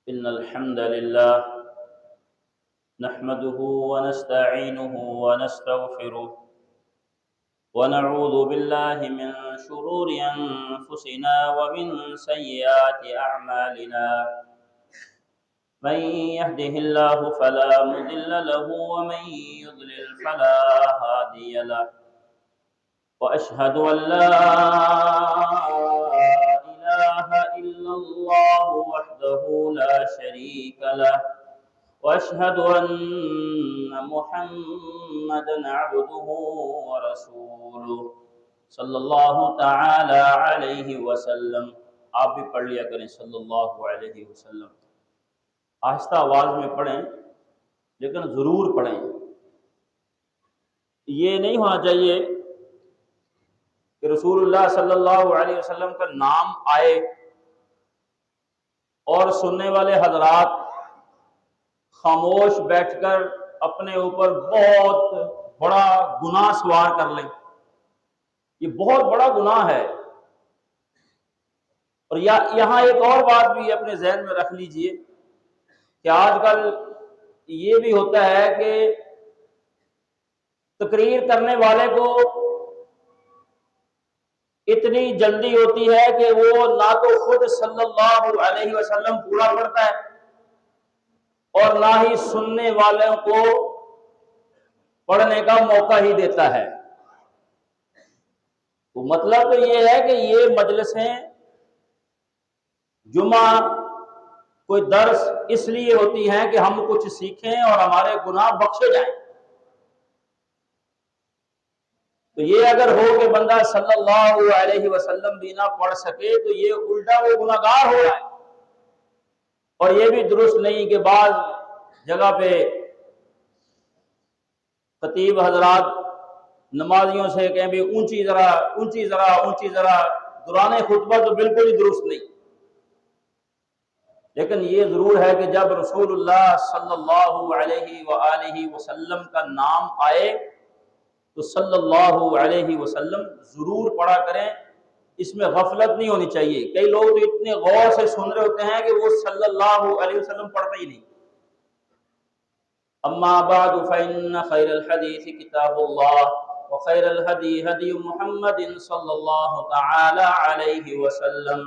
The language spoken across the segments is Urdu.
إن الحمد لله نحمده ونستعينه ونستغفره ونعوذ بالله من شرور أنفسنا ومن سيئات أعمالنا من يهده الله فلا مضل له ومن يضلل فلا هادي له وأشهد أن لا إله إلا الله وحده لا شريك له وأشهد أن محمدا عبده ورسوله صلی اللہ تعالی علیہ وسلم۔ آپ بھی پڑھ لیا کریں صلی اللہ علیہ وسلم۔ آہستہ آواز میں پڑھیں لیکن ضرور پڑھیں۔ یہ نہیں ہونا چاہیے کہ رسول اللہ صلی اللہ علیہ وسلم کا نام آئے اور سننے والے حضرات خاموش بیٹھ کر اپنے اوپر بہت بڑا گناہ سوار کر لیں۔ یہ بہت بڑا گناہ ہے۔ اور یہاں ایک اور بات بھی اپنے ذہن میں رکھ لیجئے کہ آج کل یہ بھی ہوتا ہے کہ تقریر کرنے والے کو اتنی جلدی ہوتی ہے کہ وہ نہ تو خود صلی اللہ علیہ وسلم پورا پڑھتا ہے اور نہ ہی سننے والوں کو پڑھنے کا موقع ہی دیتا ہے۔ تو مطلب تو یہ ہے کہ یہ مجلسیں جمعہ کوئی درس اس لیے ہوتی ہیں کہ ہم کچھ سیکھیں اور ہمارے گناہ بخشے جائیں۔ تو یہ اگر ہو کہ بندہ صلی اللہ علیہ وسلم بھی نہ پڑھ سکے تو یہ الٹا وہ گناہگار ہو رہا ہے۔ اور یہ بھی درست نہیں کہ بعض جگہ پہ خطیب حضرات نمازیوں سے کہیں بھی اونچی ذرا دوران خطبہ تو بالکل ہی درست نہیں۔ لیکن یہ ضرور ہے کہ جب رسول اللہ صلی اللہ علیہ وآلہ وسلم کا نام آئے تو صلی اللہ علیہ وسلم ضرور پڑھا کریں۔ اس میں غفلت نہیں ہونی چاہیے۔ کئی لوگ تو اتنے غور سے سن رہے ہوتے ہیں کہ وہ صلی اللہ علیہ وسلم پڑھتے ہی نہیں۔ اما بعد فإن خير الحديث كتاب الله وخير الهدي هدي محمد صلى الله تعالى عليه وسلم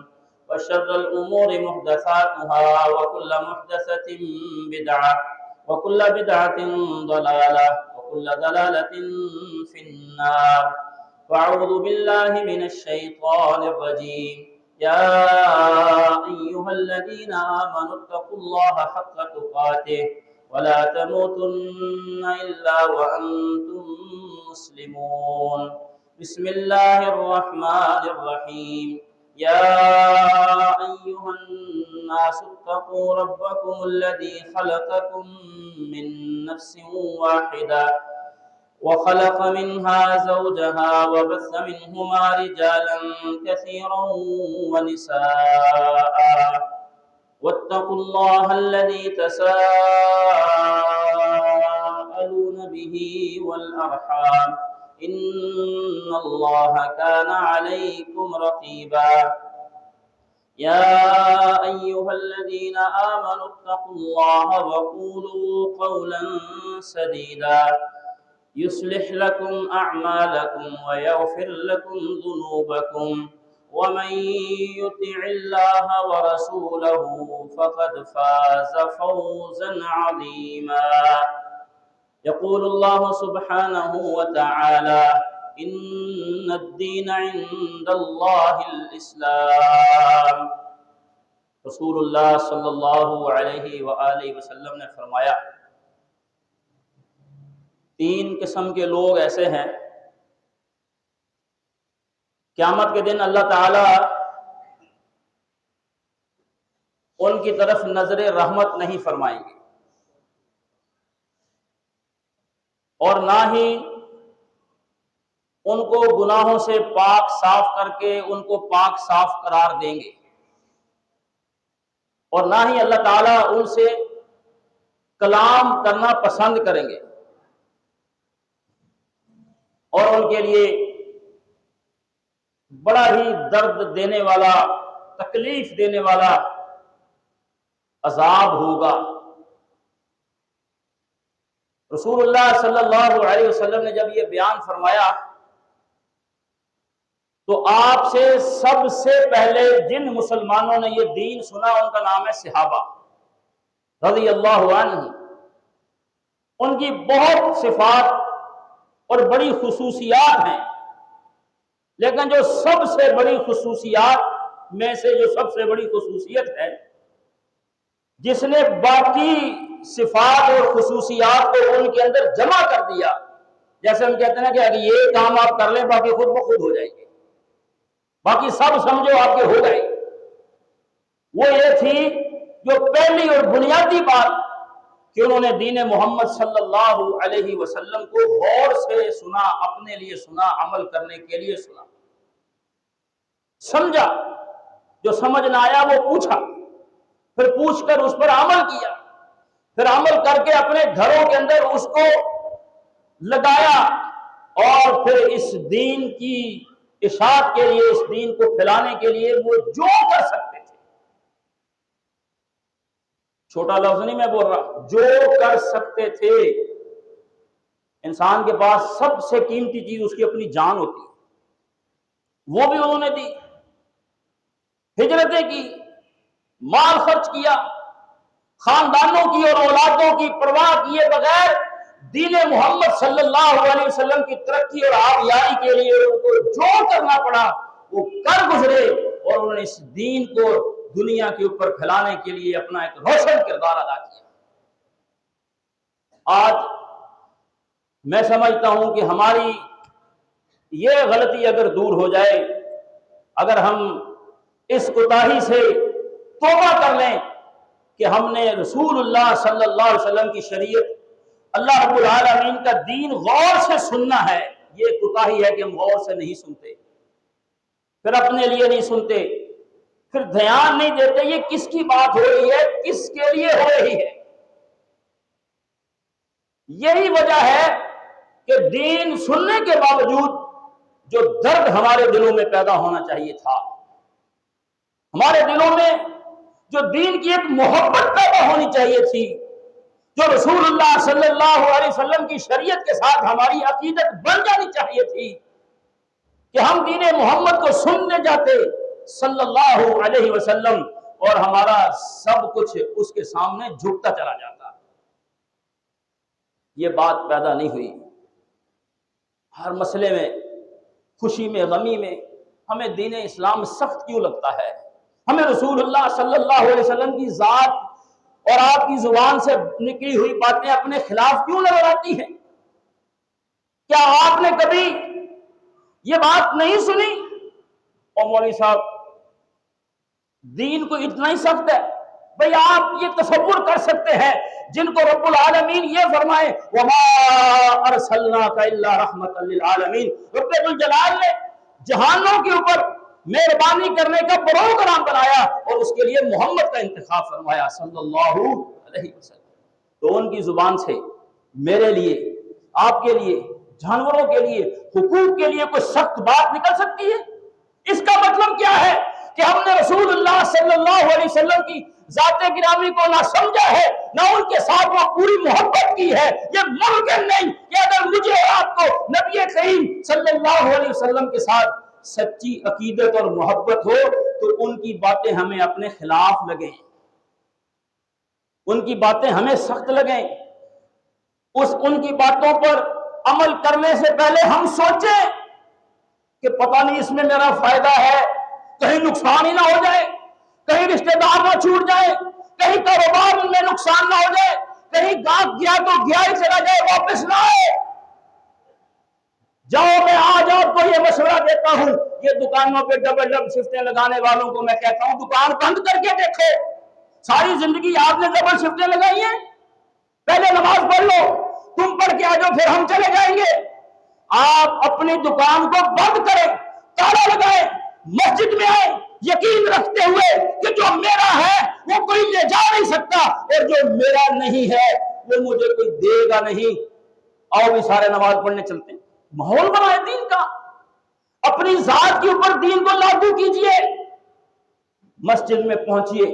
وشر الأمور محدثاتها وكل محدثة بدعة وكل بدعة ضلالة وكل ضلالة في النار فأعوذ بالله من الشيطان الرجيم يا أيها الذين آمنوا اتقوا الله حق تقاته ولا تموتن إلا وأنتم مسلمون بسم الله الرحمن الرحيم يا أيها الناس اتقوا ربكم الذي خلقكم من نفس واحدة وخلق منها زوجها وبث منهما رجالا كثيرا ونساء واتقوا الله الذي تساءلون به والأرحام إن الله كان عليكم رقيبا يا أيها الذين آمنوا اتقوا الله وقولوا قولا سديدا يصلح لكم أعمالكم ويغفر لكم ذنوبكم ومن يطع الله ورسوله فقد فاز فوزا عظيما يقول الله سبحانه وتعالى إن الدين عند الله الإسلام۔ رسول اللہ صلی اللہ علیہ وآلہ وسلم نے فرمایا تین قسم کے لوگ ایسے ہیں قیامت کے دن اللہ تعالی ان کی طرف نظر رحمت نہیں فرمائیں گے اور نہ ہی ان کو گناہوں سے پاک صاف کر کے ان کو پاک صاف قرار دیں گے اور نہ ہی اللہ تعالیٰ ان سے کلام کرنا پسند کریں گے اور ان کے لیے بڑا ہی درد دینے والا تکلیف دینے والا عذاب ہوگا۔ رسول اللہ صلی اللہ علیہ وسلم نے جب یہ بیان فرمایا تو آپ سے سب سے پہلے جن مسلمانوں نے یہ دین سنا ان کا نام ہے صحابہ رضی اللہ عنہ۔ ان کی بہت صفات اور بڑی خصوصیات ہیں، لیکن جو سب سے بڑی خصوصیات میں سے جو سب سے بڑی خصوصیت ہے، جس نے باقی صفات اور خصوصیات کو ان کے اندر جمع کر دیا، جیسے ہم کہتے ہیں کہ یہ کام آپ کر لیں باقی خود بخود ہو جائے گے، باقی سب سمجھو آپ کے ہو گئے، وہ یہ تھی جو پہلی اور بنیادی بات کہ انہوں نے دین محمد صلی اللہ علیہ وسلم کو غور سے سنا، اپنے لیے سنا، عمل کرنے کے لیے سنا، سمجھا، جو سمجھ نہ آیا وہ پوچھا، پھر پوچھ کر اس پر عمل کیا، پھر عمل کر کے اپنے گھروں کے اندر اس کو لگایا، اور پھر اس دین کی اشاعت کے لیے، اس دین کو پھیلانے کے لیے وہ جو کر سکتے تھے، چھوٹا لفظ نہیں میں بول رہا، جو کر سکتے تھے۔ انسان کے پاس سب سے قیمتی چیز اس کی اپنی جان ہوتی ہے، وہ بھی انہوں نے دی، ہجرتیں کی، مال خرچ کیا، خاندانوں کی اور اولادوں کی پرواہ کیے بغیر دین محمد صلی اللہ علیہ وسلم کی ترقی اور آبیائی کے لیے ان کو جو کرنا پڑا وہ کر گزرے، اور انہوں نے اس دین کو دنیا کے اوپر پھیلانے کے لیے اپنا ایک روشن کردار ادا کیا۔ آج میں سمجھتا ہوں کہ ہماری یہ غلطی اگر دور ہو جائے، اگر ہم اس کوتاہی سے توبہ کر لیں کہ ہم نے رسول اللہ صلی اللہ علیہ وسلم کی شریعت، اللہ رب العالمین کا دین غور سے سننا ہے، یہ کوتاہی ہے کہ ہم غور سے نہیں سنتے، پھر اپنے لیے نہیں سنتے، پھر دھیان نہیں دیتے یہ کس کی بات ہو رہی ہے، کس کے لیے ہو رہی ہے۔ یہی وجہ ہے کہ دین سننے کے باوجود جو درد ہمارے دلوں میں پیدا ہونا چاہیے تھا، ہمارے دلوں میں جو دین کی ایک محبت پیدا ہونی چاہیے تھی، جو رسول اللہ صلی اللہ علیہ وسلم کی شریعت کے ساتھ ہماری عقیدت بن جانی چاہیے تھی کہ ہم دین محمد کو سننے جاتے صلی اللہ علیہ وسلم، اور ہمارا سب کچھ اس کے سامنے جھکتا چلا جاتا، یہ بات پیدا نہیں ہوئی۔ ہر مسئلے میں، خوشی میں، غمی میں ہمیں دین اسلام سخت کیوں لگتا ہے؟ ہمیں رسول اللہ صلی اللہ علیہ وسلم کی ذات اور آپ کی زبان سے نکلی ہوئی باتیں اپنے خلاف کیوں نظر آتی ہیں؟ کیا آپ نے کبھی یہ بات نہیں سنی او مولوی صاحب دین کو اتنا ہی سخت ہے؟ بھئی آپ یہ تصور کر سکتے ہیں جن کو رب العالمین یہ فرمائے وَمَا أَرْسَلْنَاكَ إِلَّا رَحْمَةً لِلْعَالَمِينَ، رب الجلال نے جہانوں کے اوپر مہربانی کرنے کا پروگرام بنایا اور اس کے لیے محمد کا انتخاب فرمایا صلی اللہ علیہ وسلم۔ تو ان کی زبان سے میرے لیے، آپ کے لیے، جانوروں کے لیے، حقوق کے لیے کوئی سخت بات نکل سکتی ہے؟ اس کا مطلب کیا ہے کہ ہم نے رسول اللہ صلی اللہ علیہ وسلم کی ذات گرامی کو نہ سمجھا ہے، نہ ان کے ساتھ وہ پوری محبت کی ہے۔ یہ ممکن نہیں کہ اگر مجھے اور آپ کو نبی کریم صلی اللہ علیہ وسلم کے ساتھ سچی عقیدت اور محبت ہو تو ان کی باتیں ہمیں اپنے خلاف لگیں، ان کی باتیں ہمیں سخت لگیں، ان کی باتوں پر عمل کرنے سے پہلے ہم سوچیں کہ پتہ نہیں اس میں میرا فائدہ ہے، کہیں نقصان ہی نہ ہو جائے، کہیں رشتہ دار نہ چھوٹ جائے، کہیں کاروبار میں نقصان نہ ہو جائے، کہیں گاہک گیا تو گیا ہی چلا جائے، واپس نہ آئے۔ جاؤ، میں آج آپ کو یہ مشورہ دیتا ہوں، یہ دکانوں پہ ڈبل شفٹیں لگانے والوں کو میں کہتا ہوں دکان بند کر کے دیکھو۔ ساری زندگی آپ نے ڈبل شفٹیں لگائی ہیں، پہلے نماز پڑھ لو، تم پڑھ کے آ جاؤ پھر ہم چلے جائیں گے۔ آپ اپنی دکان کو بند کریں، تالا لگائیں، مسجد میں آئیں، یقین رکھتے ہوئے کہ جو میرا ہے وہ کوئی لے جا نہیں سکتا اور جو میرا نہیں ہے وہ مجھے کوئی دے گا نہیں۔ آؤ بھی سارے نماز پڑھنے چلتے ہیں۔ ماحول بنائے دین کا، اپنی ذات کے اوپر دین کو لاگو کیجئے، مسجد میں پہنچیے،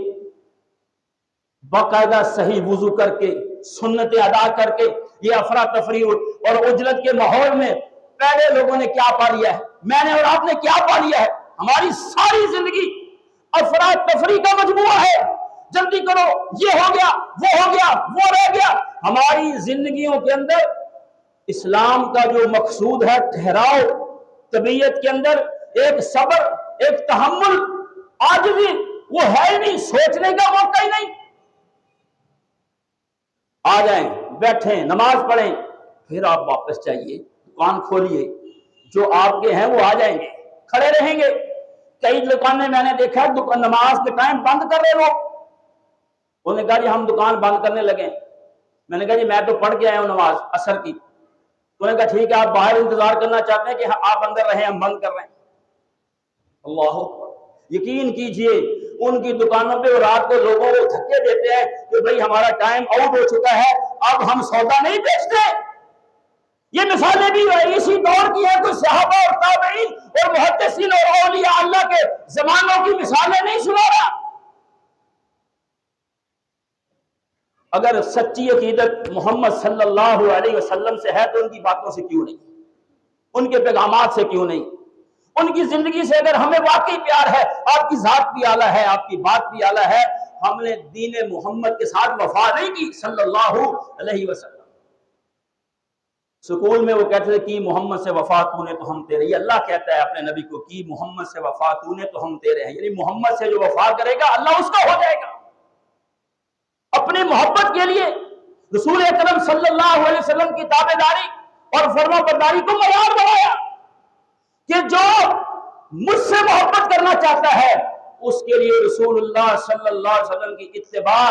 باقاعدہ صحیح وضو کر کے سنتیں ادا کر کے یہ افراتفری اور اجلت کے ماحول میں پہلے لوگوں نے کیا پا لیا ہے، میں نے اور آپ نے کیا پا لیا ہے؟ ہماری ساری زندگی افراتفری کا مجموعہ ہے، جلدی کرو یہ ہو گیا وہ رہ گیا۔ ہماری زندگیوں کے اندر اسلام کا جو مقصود ہے ٹھہراؤ، طبیعت کے اندر ایک صبر، ایک تحمل، عاجزی، وہ ہے ہی نہیں، سوچنے کا موقع ہی نہیں۔ آ جائیں، بیٹھیں، نماز پڑھیں، پھر آپ واپس جائیے، دکان کھولیے، جو آپ کے ہیں وہ آ جائیں گے، کھڑے رہیں گے۔ کئی دکانیں میں نے دیکھا نماز کے ٹائم بند کر رہے لوگ، انہوں نے کہا جی ہم دکان بند کرنے لگے۔ میں نے کہا جی میں تو پڑھ کے آیا ہوں نماز عصر کی۔ انہوں نے کہا ٹھیک ہے، آپ باہر انتظار کرنا چاہتے ہیں کہ آپ اندر رہیں، ہم بند کر رہے ہیں۔ اللہ اکبر! یقین کیجئے ان کی دکانوں پہ رات کو لوگوں کو دھکے دیتے ہیں کہ بھئی ہمارا ٹائم آؤٹ ہو چکا ہے، اب ہم سودا نہیں بیچتے۔ یہ مثالیں بھی اسی دور کی ہیں، کوئی صحابہ اور تابعین اور محدثین اور اولیاء اللہ کے زمانوں کی مثالیں نہیں سنا رہا۔ اگر سچی عقیدت محمد صلی اللہ علیہ وسلم سے ہے تو ان کی باتوں سے کیوں نہیں، ان کے پیغامات سے کیوں نہیں، ان کی زندگی سے اگر ہمیں واقعی پیار ہے، آپ کی ذات بھی اعلیٰ ہے، آپ کی بات بھی اعلیٰ ہے، ہم نے دین محمد کے ساتھ وفا نہیں کی صلی اللہ علیہ وسلم۔ سکول میں وہ کہتے تھے کی محمد سے وفا تو نے تو ہم تیرے، یہ اللہ کہتا ہے اپنے نبی کو، کی محمد سے وفا تو نے تو ہم تیرے ہیں، یعنی محمد سے جو وفا کرے گا اللہ اس کا ہو جائے گا۔ اپنی محبت کے لیے رسول اکرم صلی اللہ علیہ وسلم کی تابعداری اور فرما برداری کو معیار بنایا کہ جو مجھ سے محبت کرنا چاہتا ہے اس کے لیے رسول اللہ صلی اللہ علیہ وسلم کی اتباع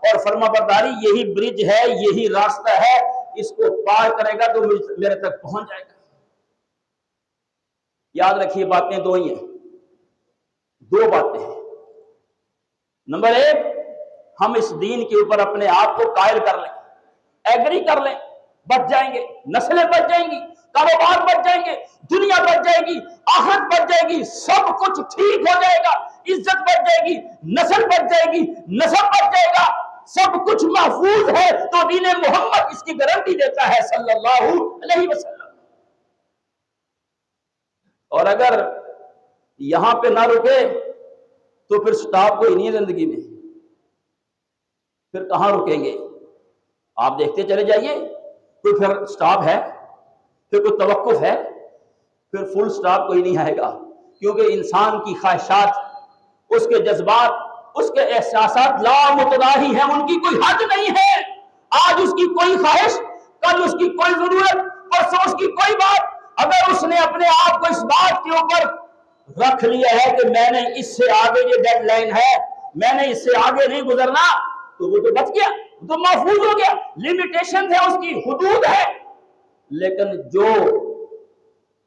اور فرما برداری یہی برج ہے، یہی راستہ ہے، اس کو پار کرے گا تو میرے تک پہنچ جائے گا۔ یاد رکھیے باتیں دو ہی ہیں، دو باتیں ہیں۔ نمبر ایک، ہم اس دین کے اوپر اپنے آپ کو قائل کر لیں، ایگری کر لیں، بچ جائیں گے، نسلیں بچ جائیں گی، کاروبار بچ جائیں گے، دنیا بچ جائے گی، آخرت بچ جائے گی، سب کچھ ٹھیک ہو جائے گا، عزت بچ جائے گی، نسل بچ جائے گی، نسب بچ جائے گا، سب کچھ محفوظ ہے تو دین محمد اس کی گارنٹی دیتا ہے صلی اللہ علیہ وسلم۔ اور اگر یہاں پہ نہ رکے تو پھر سٹاپ کوئی نہیں ہے زندگی میں، پھر کہاں رکیں گے؟ آپ دیکھتے چلے جائیے، کوئی پھر سٹاپ ہے، پھر کوئی توقف ہے، پھر فل سٹاپ کوئی نہیں آئے گا، کیونکہ انسان کی خواہشات، اس کے جذبات، اس کے احساسات لامتناہی ہیں، ان کی کوئی حد نہیں ہے۔ آج اس کی کوئی خواہش، کل اس کی کوئی ضرورت، پرسوں اس کی کوئی بات، اگر اس نے اپنے آپ کو اس بات کے اوپر رکھ لیا ہے کہ میں نے اس سے آگے یہ ڈیڈ لائن ہے، میں نے اس سے آگے نہیں گزرنا، تو وہ تو بچ گیا، وہ تو محفوظ ہو گیا، لمیٹیشن ہے، اس کی حدود ہے۔ لیکن جو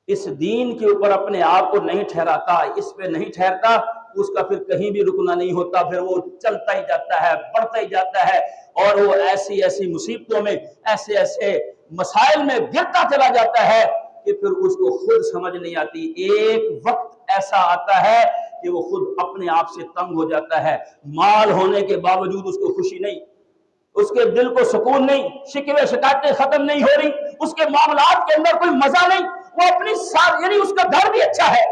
اس دین کے اوپر اپنے آپ کو نہیں ٹھہراتا، اس پہ نہیں ٹھہرتا، اس کا پھر کہیں بھی رکنا نہیں ہوتا، پھر وہ چلتا ہی جاتا ہے، بڑھتا ہی جاتا ہے، اور وہ ایسی ایسی مصیبتوں میں، ایسے ایسے مسائل میں گرتا چلا جاتا ہے کہ پھر اس کو خود سمجھ نہیں آتی۔ ایک وقت ایسا آتا ہے کہ وہ خود اپنے آپ سے تنگ ہو جاتا ہے، مال ہونے کے باوجود اس کو خوشی نہیں، اس کے دل کو سکون نہیں، شکوے شکایتیں ختم نہیں ہو رہی، اس کے معاملات کے اندر کوئی مزہ نہیں، وہ اپنی یعنی اس کا گھر بھی اچھا ہے،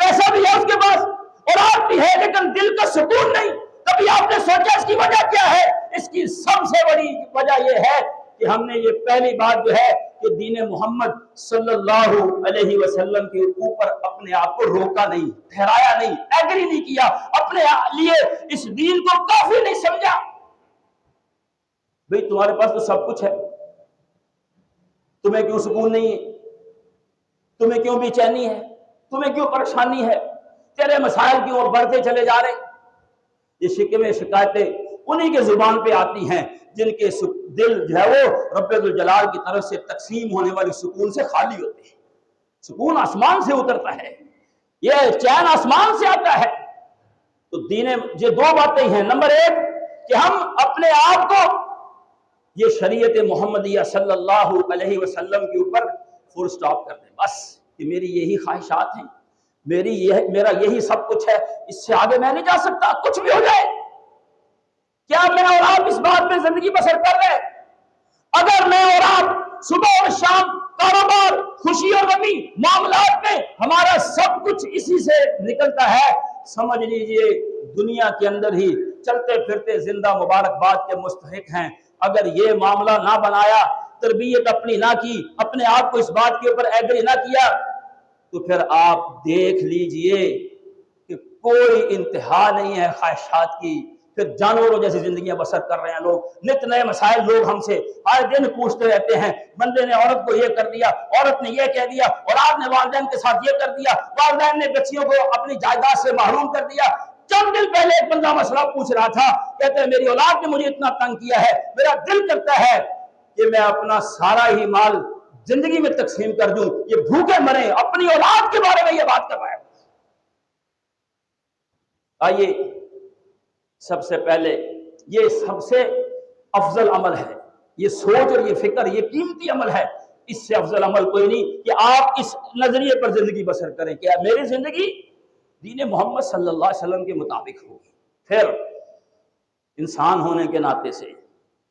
پیسہ بھی ہے اس کے پاس، اولاد بھی ہے، لیکن دل کا سکون نہیں۔ کبھی آپ نے سوچا اس کی وجہ کیا ہے؟ اس کی سب سے بڑی وجہ یہ ہے کہ ہم نے یہ پہلی بات جو ہے کہ دین محمد صلی اللہ علیہ وسلم کے اوپر اپنے آپ کو روکا نہیں، ٹھہرایا نہیں، ایگری نہیں کیا، اپنے لیے اس دین کو کافی نہیں سمجھا۔ بھئی تمہارے پاس تو سب کچھ ہے، تمہیں کیوں سکون نہیں ہے؟ تمہیں کیوں بے چینی ہے؟ تمہیں کیوں پریشانی ہے؟ تیرے مسائل کیوں بڑھتے چلے جا رہے؟ یہ شکوے شکایتیں انہی کے زبان پہ آتی ہیں جن کے دل جو ہے وہ رب الجلال کی طرف سے تقسیم ہونے والی سکون سے خالی ہوتے ہیں۔ سکون آسمان سے اترتا ہے، یہ چین آسمان سے آتا ہے۔ تو دین یہ دو باتیں ہیں، نمبر ایک کہ ہم اپنے آپ کو یہ شریعت محمدیہ صلی اللہ علیہ وسلم کے اوپر فل سٹاپ کر دیں، بس کہ میری یہی خواہشات ہیں، میرا یہی سب کچھ ہے، اس سے آگے میں نہیں جا سکتا، کچھ بھی ہو جائے، کیا میرا اولاد سے زندگی بسر کر رہے ہیں۔ اگر میں اور آپ صبح اور شام کاروبار، خوشی اور غمی، معاملات میں ہمارا سب کچھ اسی سے نکلتا ہے، سمجھ لیجئے دنیا کے اندر ہی چلتے پھرتے زندہ مبارکباد کے مستحق ہیں۔ اگر یہ معاملہ نہ بنایا، تربیت اپنی نہ کی، اپنے آپ کو اس بات کے اوپر ایگری نہ کیا، تو پھر آپ دیکھ لیجئے کہ کوئی انتہا نہیں ہے خواہشات کی۔ پھر جانوروں جیسی زندگیاں بسر کر رہے ہیں لوگ، نت نئے مسائل لوگ ہم سے آئے دن پوچھتے رہتے ہیں، بندے نے عورت کو یہ کر دیا، عورت نے یہ کہہ دیا، اولاد نے والدین کے ساتھ یہ کر دیا، والدین نے بچیوں کو اپنی جائیداد سے محروم کر دیا۔ چند دن پہلے ایک بندہ مسئلہ پوچھ رہا تھا، کہتے ہیں میری اولاد نے مجھے اتنا تنگ کیا ہے، میرا دل کرتا ہے کہ میں اپنا سارا ہی مال زندگی میں تقسیم کر دوں، یہ بھوکے مرے۔ اپنی اولاد کے بارے میں یہ بات کر رہا ہے۔ آئیے سب سے پہلے یہ سب سے افضل عمل ہے، یہ سوچ اور یہ فکر، یہ قیمتی عمل ہے، اس سے افضل عمل کوئی نہیں کہ آپ اس نظریے پر زندگی بسر کریں کہ میری زندگی دین محمد صلی اللہ علیہ وسلم کے مطابق ہوگی۔ پھر انسان ہونے کے ناطے سے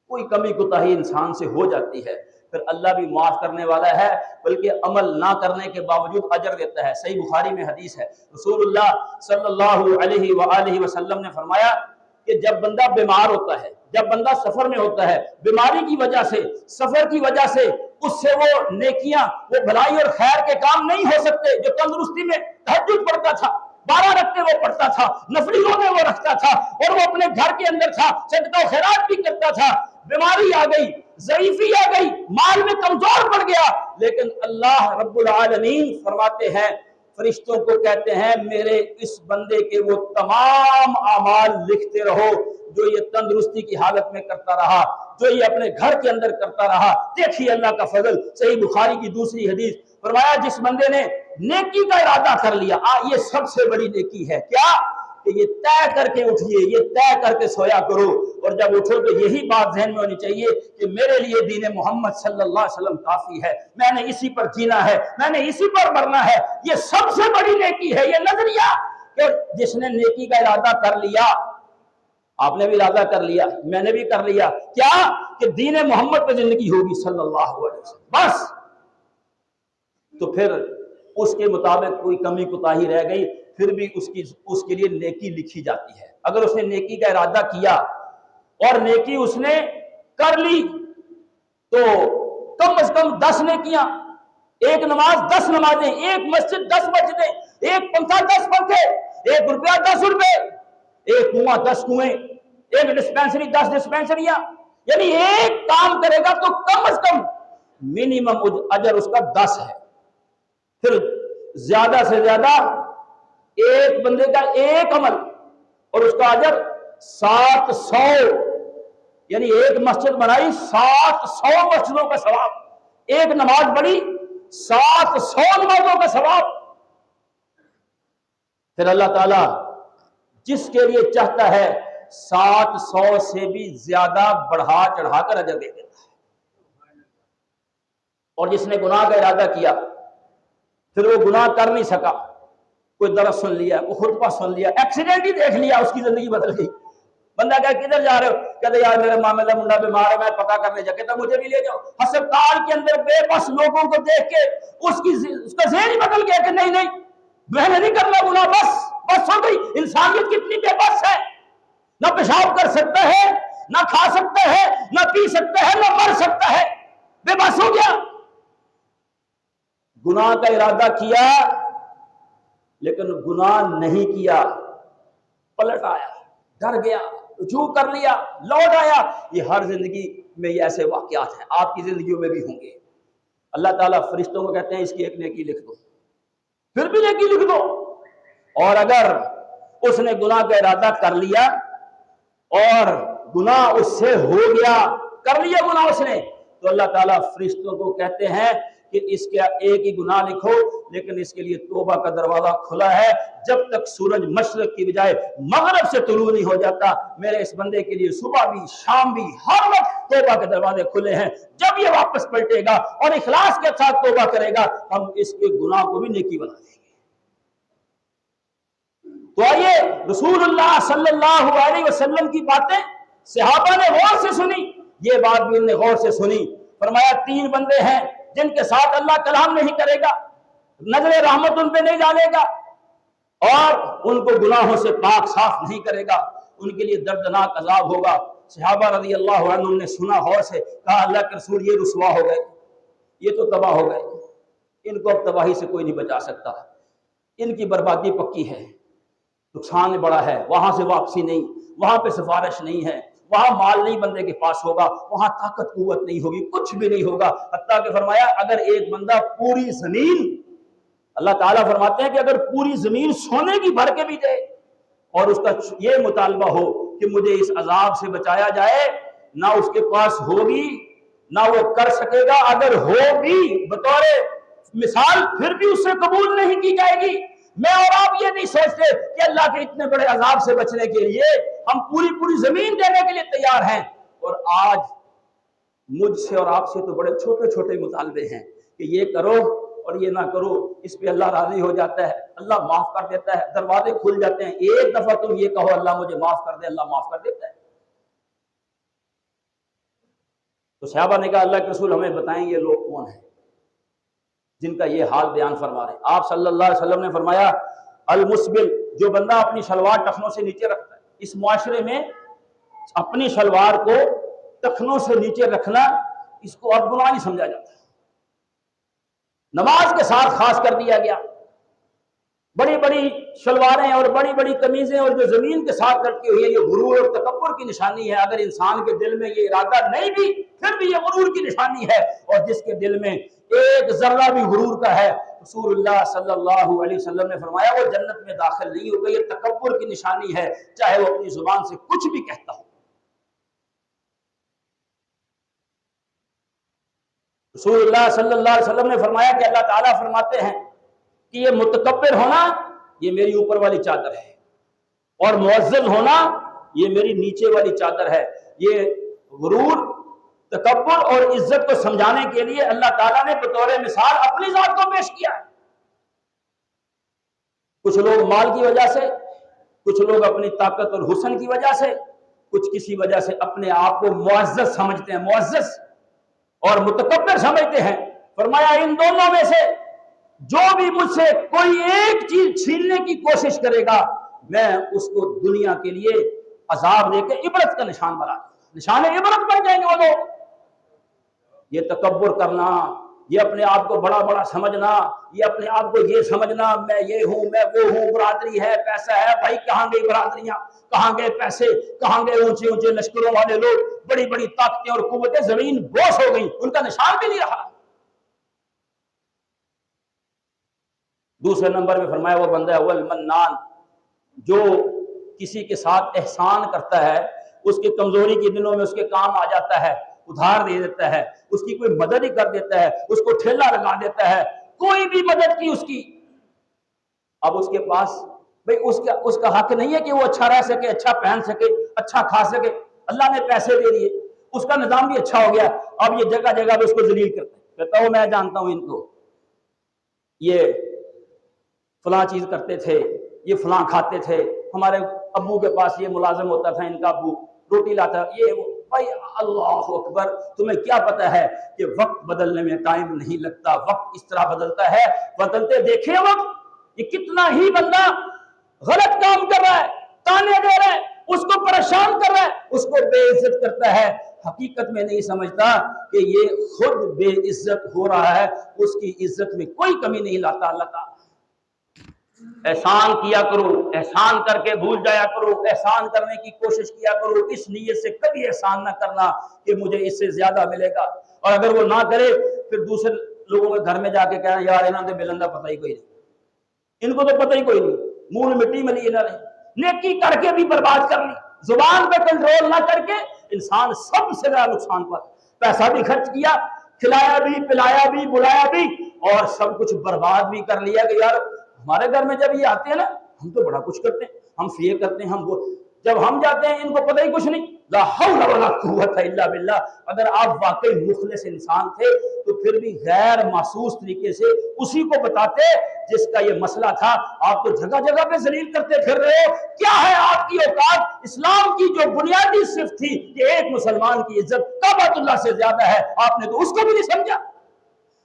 کوئی کمی کوتاہی انسان سے ہو جاتی ہے، پھر اللہ بھی معاف کرنے والا ہے، بلکہ عمل نہ کرنے کے باوجود اجر دیتا ہے۔ صحیح بخاری میں حدیث ہے، رسول اللہ صلی اللہ علیہ وآلہ وسلم نے فرمایا کہ جب بندہ بیمار ہوتا ہے، جب بندہ سفر میں ہوتا ہے، بیماری کی وجہ سے، سفر کی وجہ سے اس سے وہ نیکیاں، وہ بھلائی اور خیر کے کام نہیں ہو سکتے جو تندرستی میں تہجد پڑھتا تھا، 12 رکعتیں وہ پڑھتا تھا، نفلی روزے وہ رکھتا تھا، اور وہ اپنے گھر کے اندر تھا، صدقہ و خیرات بھی کرتا تھا۔ بیماری آ گئی، ضعیفی آ گئی، مال میں کمزور پڑ گیا، لیکن اللہ رب العالمین فرماتے ہیں، فرشتوں کو کہتے ہیں میرے اس بندے کے وہ تمام اعمال لکھتے رہو جو یہ تندرستی کی حالت میں کرتا رہا، جو یہ اپنے گھر کے اندر کرتا رہا۔ دیکھیے اللہ کا فضل، صحیح بخاری کی دوسری حدیث، فرمایا جس بندے نے نیکی کا ارادہ کر لیا، یہ سب سے بڑی نیکی ہے کیا کہ یہ طے کر کے اٹھیے، یہ طے کر کے سویا کرو، اور جب اٹھو تو یہی بات ذہن میں ہونی چاہیے کہ میرے لیے دین محمد صلی اللہ علیہ وسلم کافی ہے، میں نے اسی پر جینا ہے، میں نے اسی پر مرنا ہے۔ یہ سب سے بڑی نیکی ہے، یہ نظریہ کہ جس نے نیکی کا ارادہ کر لیا، آپ نے بھی ارادہ کر لیا، میں نے بھی کر لیا، کیا کہ دین محمد پہ زندگی ہوگی صلی اللہ علیہ وسلم، بس تو پھر اس کے مطابق کوئی کمی کوتاہی رہ گئی پھر بھی اس کے لیے نیکی لکھی جاتی ہے۔ اگر اس نے نیکی کا ارادہ کیا اور نیکی اس نے کر لی تو کم از کم 10 نیکیاں، ایک نماز 10 نمازیں، ایک مسجد 10 مسجدیں، ایک پنکھا 10 پنکھے، 1 روپیہ 10 روپے، ایک کنواں 10 کنویں، ایک ڈسپینسری 10 ڈسپینسریاں، یعنی ایک کام کرے گا تو کم از کم منیمم اجر اس کا 10 ہے۔ پھر زیادہ سے زیادہ ایک بندے کا ایک عمل اور اس کا اجر 700، یعنی ایک مسجد بنائی 700 مسجدوں کا ثواب، ایک نماز پڑھی 700 نمازوں کا ثواب۔ پھر اللہ تعالی جس کے لیے چاہتا ہے 700 سے بھی زیادہ بڑھا چڑھا کر اجر دے دیتا ہے، اور جس نے گناہ کا ارادہ کیا پھر وہ گناہ کر نہیں سکا، کوئی درس سن لیا، کوئی خطبہ سن لیا، ایکسیڈنٹ ہی دیکھ لیا، اس کی زندگی بدل گئی۔ بندہ کہا کدھر جا رہے ہو؟ کہتے یار میرے مامے کا منڈا بیمار ہے، میں پتہ کرنے جا، کہتا مجھے بھی لے جاؤ۔ ہسپتال کے اندر بے بس لوگوں کو دیکھ کے اس کا ذہن ہی بدل گیا کہ نہیں نہیں میں نے نہیں کرنا گناہ، بس ہو گئی۔ انسانیت کتنی بے بس ہے، نہ پیشاب کر سکتا ہے، نہ کھا سکتا ہے، نہ پی سکتا ہے، نہ مر سکتا ہے، بے بس ہو گیا۔ گناہ کا ارادہ کیا لیکن گناہ نہیں کیا، پلٹ آیا، ڈر گیا، رجوع کر لیا، لوٹ آیا۔ یہ ہر زندگی میں یہ ایسے واقعات ہیں، آپ کی زندگیوں میں بھی ہوں گے۔ اللہ تعالیٰ فرشتوں کو کہتے ہیں اس کی ایک نیکی لکھ دو، پھر بھی نیکی لکھ دو، اور اگر اس نے گناہ کا ارادہ کر لیا اور گناہ اس سے ہو گیا، کر لیا گناہ اس نے، تو اللہ تعالیٰ فرشتوں کو کہتے ہیں کہ اس کا ایک ہی گناہ لکھو، لیکن اس کے لیے توبہ کا دروازہ کھلا ہے جب تک سورج مشرق کی بجائے مغرب سے طلوع نہیں ہو جاتا۔ میرے اس بندے کے لیے صبح بھی شام بھی ہر وقت توبہ کے دروازے کھلے ہیں۔ جب یہ واپس پلٹے گا اور اخلاص کے ساتھ توبہ کرے گا، ہم اس کے گناہ کو بھی نیکی بنا دیں گے۔ تو آئیے رسول اللہ صلی اللہ علیہ وسلم کی باتیں صحابہ نے غور سے سنی، یہ بات بھی انہوں نے غور سے سنی. فرمایا 3 بندے ہیں جن کے ساتھ اللہ کلام نہیں کرے گا، نظر رحمت ان پہ نہیں ڈالے گا اور ان کو گناہوں سے پاک صاف نہیں کرے گا، ان کے لیے دردناک عذاب ہوگا. صحابہ رضی اللہ عنہ نے سنا غور سے، کہا اللہ کے رسول یہ رسوا ہو گئے، یہ تو تباہ ہو گئے، ان کو اب تباہی سے کوئی نہیں بچا سکتا، ان کی بربادی پکی ہے، نقصان بڑا ہے، وہاں سے واپسی نہیں، وہاں پہ سفارش نہیں ہے، وہاں مال نہیں بندے کے پاس ہوگا، وہاں طاقت قوت نہیں ہوگی، کچھ بھی نہیں ہوگا. حتیٰ کہ فرمایا اگر ایک بندہ پوری زمین، اللہ تعالیٰ فرماتے ہیں کہ اگر پوری زمین سونے کی بھر کے بھی دے اور اس کا یہ مطالبہ ہو کہ مجھے اس عذاب سے بچایا جائے، نہ اس کے پاس ہوگی نہ وہ کر سکے گا، اگر ہوگی بطور مثال پھر بھی اس سے قبول نہیں کی جائے گی. میں اور آپ یہ نہیں سوچتے کہ اللہ کے اتنے بڑے عذاب سے بچنے کے لیے ہم پوری زمین دینے کے لیے تیار ہیں، اور آج مجھ سے اور آپ سے تو بڑے چھوٹے چھوٹے مطالبے ہیں کہ یہ کرو اور یہ نہ کرو، اس پہ اللہ راضی ہو جاتا ہے، اللہ معاف کر دیتا ہے، دروازے کھل جاتے ہیں. ایک دفعہ تم یہ کہو اللہ مجھے معاف کر دے، اللہ معاف کر دیتا ہے. تو صحابہ نے کہا اللہ کے رسول ہمیں بتائیں یہ لوگ کون ہیں جن کا یہ حال بیان فرما رہے ہیں. آپ صلی اللہ علیہ وسلم نے فرمایا المسبل، جو بندہ اپنی شلوار ٹخنوں سے نیچے رکھتا ہے. اس معاشرے میں اپنی شلوار کو ٹخنوں سے نیچے رکھنا اس کو اب گناہ نہیں سمجھا جاتا، نماز کے ساتھ خاص کر دیا گیا. بڑی بڑی شلواریں اور بڑی بڑی قمیضیں اور جو زمین کے ساتھ لٹکی ہوئی ہے، یہ غرور اور تکبر کی نشانی ہے. اگر انسان کے دل میں یہ ارادہ نہیں بھی پھر بھی یہ غرور کی نشانی ہے، اور جس کے دل میں ایک ذرہ بھی غرور کا ہے رسول اللہ صلی اللہ علیہ وسلم نے فرمایا وہ جنت میں داخل نہیں ہوگا. یہ تکبر کی نشانی ہے، چاہے وہ اپنی زبان سے کچھ بھی کہتا ہو. رسول اللہ صلی اللہ علیہ وسلم نے فرمایا کہ اللہ تعالیٰ فرماتے ہیں کہ یہ متکبر ہونا یہ میری اوپر والی چادر ہے، اور معزز ہونا یہ میری نیچے والی چادر ہے. یہ غرور، تکبر اور عزت کو سمجھانے کے لیے اللہ تعالیٰ نے بطور مثال اپنی ذات کو پیش کیا ہے. کچھ لوگ مال کی وجہ سے، کچھ لوگ اپنی طاقت اور حسن کی وجہ سے، کچھ کسی وجہ سے اپنے آپ کو معزز سمجھتے ہیں، معزز اور متکبر سمجھتے ہیں. فرمایا ان دونوں میں سے جو بھی مجھ سے کوئی ایک چیز چھیننے کی کوشش کرے گا میں اس کو دنیا کے لیے عذاب دے کے عبرت کا نشان بنا دوں گا، نشان عبرت بن جائیں گے وہ لوگ. یہ تکبر کرنا، یہ اپنے آپ کو بڑا بڑا سمجھنا، یہ اپنے آپ کو یہ سمجھنا میں یہ ہوں میں وہ ہوں، برادری ہے، پیسہ ہے، بھائی کہاں گئی برادریاں، کہاں گئے پیسے، کہاں گئے اونچے اونچے لشکروں والے لوگ، بڑی بڑی طاقتیں اور قوتیں زمین بوس ہو گئی، ان کا نشان بھی نہیں رہا. دوسرے نمبر میں فرمایا وہ بندہ ہے والمنان، جو کسی کے ساتھ احسان کرتا ہے، اس کے کمزوری کے دنوں میں اس کے کام آ جاتا ہے، ادھار دے دیتا ہے، اس کی کوئی مدد ہی کر دیتا ہے، اس کو ٹھیلا لگا دیتا ہے، کوئی بھی مدد کی اس کی. اب اس کے پاس بھئی اس کا حق نہیں ہے کہ وہ اچھا رہ سکے، اچھا پہن سکے، اچھا کھا سکے. اللہ نے پیسے دے دیے، اس کا نظام بھی اچھا ہو گیا، اب یہ جگہ جگہ پہ اس کو ذلیل کرتے ہیں. کہتا ہوں میں جانتا ہوں ان کو، یہ فلاں چیز کرتے تھے، یہ فلاں کھاتے تھے، ہمارے ابو کے پاس یہ ملازم ہوتا تھا، ان کا ابو روٹی لاتا. یہ بھائی اللہ اکبر، تمہیں کیا پتا ہے کہ وقت بدلنے میں ٹائم نہیں لگتا، وقت اس طرح بدلتا ہے، بدلتے دیکھے وقت. یہ کتنا ہی بندہ غلط کام کر رہا ہے، تانے دے رہا ہے، اس کو پریشان کر رہا ہے، اس کو بے عزت کرتا ہے، حقیقت میں نہیں سمجھتا کہ یہ خود بے عزت ہو رہا ہے، اس کی عزت میں کوئی کمی نہیں لاتا اللہ تعالیٰ. احسان کیا کرو، احسان کر کے بھول جایا کرو، احسان کرنے کی کوشش کیا کرو، اس نیت سے کبھی احسان نہ کرنا کہ مجھے اس سے زیادہ ملے گا. اور اگر وہ نہ کرے پھر دوسرے لوگوں کے گھر میں جا کے کہنا یار انہوں نے بلندہ پتہ ہی کوئی نہیں، ان کو تو پتہ ہی کوئی نہیں، منہ میں مٹی ملی انہوں نے، نیکی کر کے بھی برباد کر لی. زبان پہ کنٹرول نہ کر کے انسان سب سے زیادہ نقصان پر، پیسہ بھی خرچ کیا، کھلایا بھی، پلایا بھی، بلایا بھی، اور سب کچھ برباد بھی کر لیا کہ یار ہمارے گھر میں جب یہ آتے ہیں نا ہم تو بڑا کچھ کرتے ہیں، ہم یہ کرتے ہیں، ہم وہ. جب ہم جاتے ہیں ان کو پتہ ہی کچھ نہیں. لا حول ولا قوت الا باللہ. اگر آپ واقعی مخلص انسان تھے تو پھر بھی غیر محسوس طریقے سے اسی کو بتاتے جس کا یہ مسئلہ تھا. آپ تو جگہ جگہ پہ ذلیل کرتے پھر رہے ہو. کیا ہے آپ کی اوقات؟ اسلام کی جو بنیادی صفت تھی کہ ایک مسلمان کی عزت کعبۃ اللہ سے زیادہ ہے، آپ نے تو اس کو بھی نہیں سمجھا.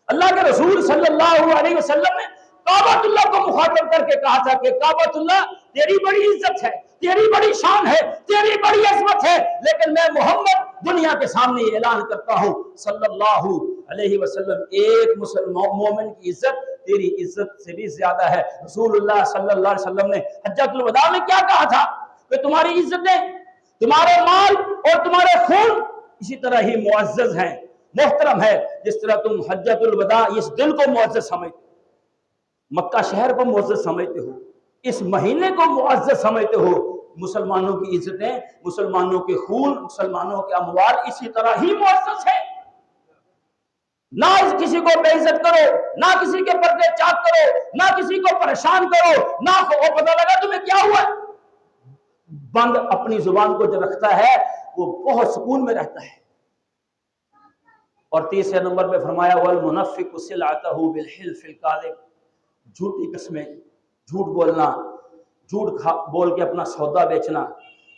اللہ کے رسول صلی اللہ علیہ وسلم نے کعبۃ اللہ کو مخاطب کر کے کہا تھا کہ کعبۃ اللہ تیری بڑی عزت ہے، تیری بڑی شان ہے، تیری بڑی عظمت ہے، لیکن میں محمد دنیا کے سامنے یہ اعلان کرتا ہوں صلی اللہ علیہ وسلم ایک مسلمان مومن کی عزت تیری عزت سے بھی زیادہ ہے. رسول اللہ صلی اللہ علیہ وسلم نے حجۃ الوداع میں کیا کہا تھا کہ تمہاری عزتیں، تمہارے مال اور تمہارے خون اسی طرح ہی معزز ہیں، محترم ہے، جس طرح تم حجۃ الوداع اس دن کو معزز سمجھتے، مکہ شہر کو معزز سمجھتے ہو، اس مہینے کو معزز سمجھتے ہو. مسلمانوں کی عزتیں، مسلمانوں کے خون، مسلمانوں کے اموال اسی طرح ہی معزز ہیں. نہ کسی کو بے عزت کرو، نہ کسی کے پردے چاک کرو، نہ کسی کو پریشان کرو، نہ پتہ لگا تمہیں کیا ہوا. بند اپنی زبان کو جو رکھتا ہے وہ بہت سکون میں رہتا ہے. اور تیسرے نمبر پہ فرمایا والمنفق سلعته بالحلف الكاذب. جھوٹی قسمیں، جھوٹ بولنا، جھوٹ بول کے اپنا سودا بیچنا.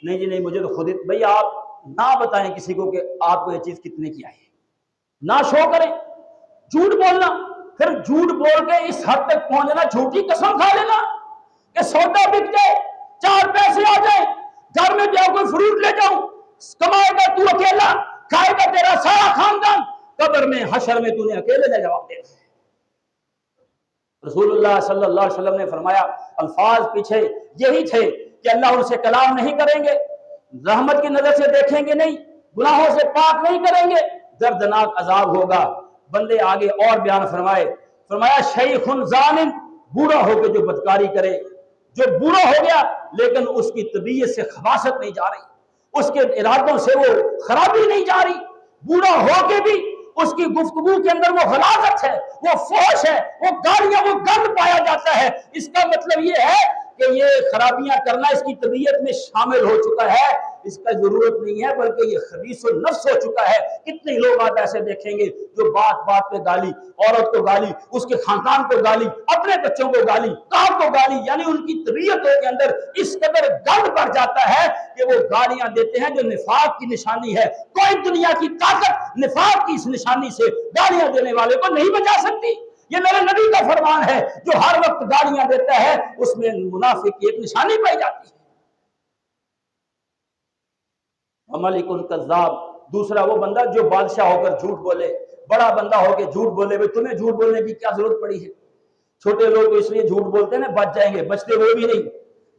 نہیں جی نہیں، مجھے تو خود بھئی آپ نہ بتائیں کسی کو کہ آپ کو یہ چیز کتنے کی آئی ہے، نہ شو کریں. جھوٹ بولنا، پھر جھوٹ بول کے اس حد تک پہنچنا، جھوٹی قسم کھا لینا کہ سودا بک جائے، 4 پیسے آ جائیں، گھر میں جاؤ کوئی فروٹ لے جاؤں، کمائے گا تو اکیلا، کھائے گا تیرا سارا خاندان، قبر میں حشر میں تو نے اکیلے کا جواب دینا. رسول اللہ صلی اللہ علیہ وسلم نے فرمایا، الفاظ پیچھے یہی تھے کہ اللہ ان سے کلام نہیں کریں گے، رحمت کی نظر سے دیکھیں گے نہیں، گناہوں سے پاک نہیں کریں گے، دردناک عذاب ہوگا. بندے آگے اور بیان فرمایا شیخ ظالم، بوڑھا ہو کے جو بدکاری کرے، جو بوڑھا ہو گیا لیکن اس کی طبیعت سے خباثت نہیں جا رہی، اس کے ارادوں سے وہ خرابی نہیں جا رہی، بوڑھا ہو کے بھی اس کی گفتگو کے اندر وہ غلاظت ہے، وہ فحش ہے، وہ گالیاں، وہ گند پایا جاتا ہے. اس کا مطلب یہ ہے کہ یہ خرابیاں کرنا اس کی طبیعت میں شامل ہو چکا ہے، اس کا ضرورت نہیں ہے، بلکہ یہ خبیث النفس ہو چکا ہے. کتنے لوگ آپ ایسے دیکھیں گے جو بات بات پہ گالی، عورت کو گالی، اس کے خاندان کو گالی، اپنے بچوں کو گالی، کام کو گالی، یعنی ان کی طبیعتوں کے اندر اس قدر گند بڑھ جاتا ہے کہ وہ گالیاں دیتے ہیں جو نفاق کی نشانی ہے. کوئی دنیا کی طاقت نفاق کی اس نشانی سے گالیاں دینے والے کو نہیں بچا سکتی. یہ میرے نبی کا فرمان ہے، جو ہر وقت گالیاں دیتا ہے اس میں منافق کی ایک نشانی پائی جاتی ہے. ملک کذاب، دوسرا وہ بندہ جو بادشاہ ہو کر جھوٹ بولے، بڑا بندہ ہو کے جھوٹ بولے. بھئی تمہیں جھوٹ بولنے کی کیا ضرورت پڑی ہے؟ چھوٹے لوگ تو اس لیے جھوٹ بولتے ہیں نا بچ جائیں گے، بچتے وہ بھی نہیں.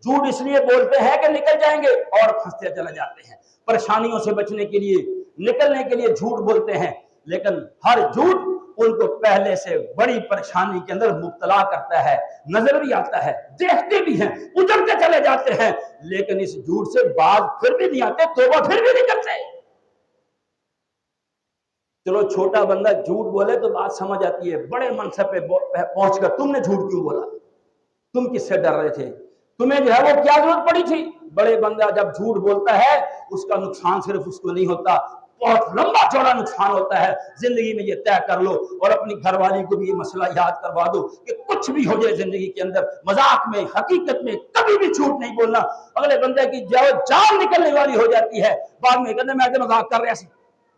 جھوٹ اس لیے بولتے ہیں کہ نکل جائیں گے اور پھنستے چلے جاتے ہیں. پریشانیوں سے بچنے کے لیے، نکلنے کے لیے جھوٹ بولتے ہیں، لیکن ہر جھوٹ ان کو پہلے سے بڑی پریشانی کے اندر مبتلا کرتا ہے. نظر بھی آتا ہے، دیکھتے بھی ہیں، اجڑتے چلے جاتے ہیں، لیکن اس جھوٹ سے باز پھر بھی نہیں آتے، توبہ پھر بھی نہیں کرتے. چلو چھوٹا بندہ جھوٹ بولے تو بات سمجھ آتی ہے، بڑے منصب پہ پہنچ کر تم نے جھوٹ کیوں بولا؟ تم کس سے ڈر رہے تھے؟ تمہیں جو ہے وہ کیا ضرورت پڑی تھی؟ بڑے بندہ جب جھوٹ بولتا ہے اس کا نقصان صرف اس کو نہیں ہوتا، بہت لمبا چوڑا نقصان ہوتا ہے. زندگی میں یہ طے کر لو اور اپنی گھر والی کو بھی یہ مسئلہ یاد کروا دو کہ کچھ بھی ہو جائے زندگی کے اندر، مذاق میں، حقیقت میں کبھی بھی جھوٹ نہیں بولنا. اگلے بندے کی جان نکلنے والی ہو جاتی ہے، بعد میں کہتے میں مذاق کر رہا سی،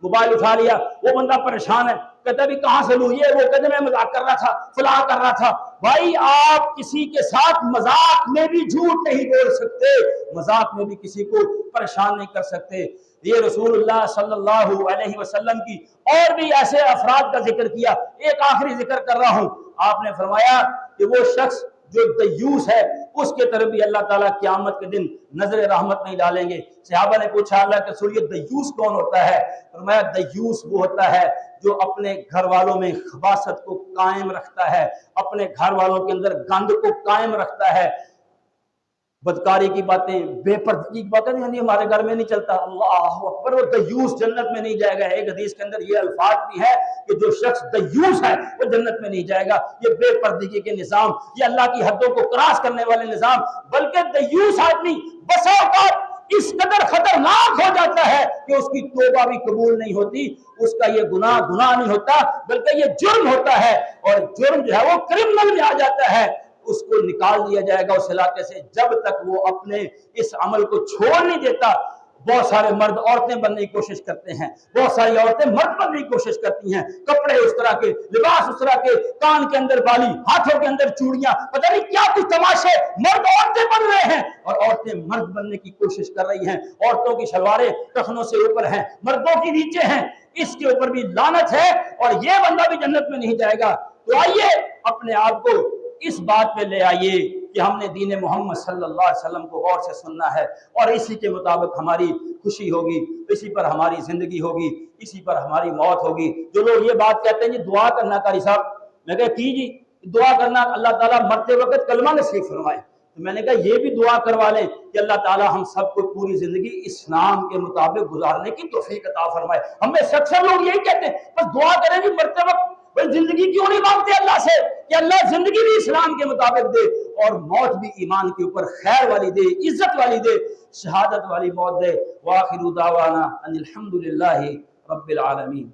موبائل اٹھا لیا، وہ بندہ پریشان ہے، کہتا بھی کہاں سے لوں یہ، وہ کہتے میں مذاق کر رہا تھا، فلاں کر رہا تھا. بھائی آپ کسی کے ساتھ مذاق میں بھی جھوٹ نہیں بول سکتے، مذاق میں بھی کسی کو پریشان نہیں کر سکتے. یہ رسول اللہ صلی اللہ علیہ وسلم کی اور بھی ایسے افراد کا ذکر کیا. ایک آخری ذکر کر رہا ہوں. آپ نے فرمایا کہ وہ شخص جو دیوس ہے اس کے طرف بھی اللہ تعالیٰ قیامت کے دن نظر رحمت نہیں ڈالیں گے. صحابہ نے پوچھا اللہ کے رسول یہ دیوس کون ہوتا ہے؟ فرمایا دیوس وہ ہوتا ہے جو اپنے گھر والوں میں خباثت کو قائم رکھتا ہے، اپنے گھر والوں کے اندر گند کو قائم رکھتا ہے، بدکاری کی باتیں، بے پردگی کی باتیں یعنی ہمارے گھر میں نہیں چلتا. اللہ اکبر، وہ دیوس جنت میں نہیں جائے گا. ایک حدیث کے اندر یہ الفاظ بھی ہے کہ جو شخص دیوس ہے وہ جنت میں نہیں جائے گا. یہ بے پردگی کے نظام، یہ اللہ کی حدوں کو کراس کرنے والے نظام. بلکہ دیوس آدمی بسا اوقات اس قدر خطرناک ہو جاتا ہے کہ اس کی توبہ بھی قبول نہیں ہوتی، اس کا یہ گناہ نہیں ہوتا بلکہ یہ جرم ہوتا ہے، اور جرم جو ہے وہ کرمنل میں آ جاتا ہے، اس کو نکال دیا جائے گا اس علاقے سے جب تک وہ اپنے اس عمل کو چھوڑ نہیں دیتا۔ بہت سارے مرد عورتیں بننے کی کوشش کرتے ہیں، بہت ساری عورتیں مرد بننے کی کوشش کرتی ہیں، کپڑے اس طرح کے، لباس اس طرح کے، کان کے اندر بالی، ہاتھوں کے اندر چوڑیاں، پتہ نہیں کیا کچھ تماشے، مرد عورتیں بن رہے ہیں اور عورتیں مرد بننے کی کوشش کر رہی ہیں، عورتوں کی شلواریں ٹخنوں سے اوپر ہیں، مردوں کی نیچے ہیں، اس کے اوپر بھی لعنت ہے اور یہ بندہ بھی جنت میں نہیں جائے گا۔ تو آئیے اپنے آپ کو اس بات پہ لے آئیے کہ ہم نے دین محمد صلی اللہ علیہ وسلم کو غور سے سننا ہے اور اسی کے مطابق ہماری خوشی ہوگی، اسی پر ہماری زندگی ہوگی، اسی پر ہماری موت ہوگی۔ جو لوگ یہ بات کہتے ہیں جی دعا کرنا قاری صاحب، میں کہا کی جی دعا کرنا اللہ تعالیٰ مرتے وقت کلمہ نصیب فرمائے، تو میں نے کہا یہ بھی دعا کروا لیں کہ اللہ تعالیٰ ہم سب کو پوری زندگی اسلام کے مطابق گزارنے کی توفیق عطا فرمائے۔ ہمیں اکثر لوگ یہی کہتے ہیں بس دعا کریں گے مرتے وقت، بھئی زندگی کیوں نہیں مانگتے اللہ سے کہ اللہ زندگی بھی اسلام کے مطابق دے اور موت بھی ایمان کے اوپر خیر والی دے، عزت والی دے، شہادت والی موت دے۔ وآخر دعوانا ان الحمدللہ رب العالمین۔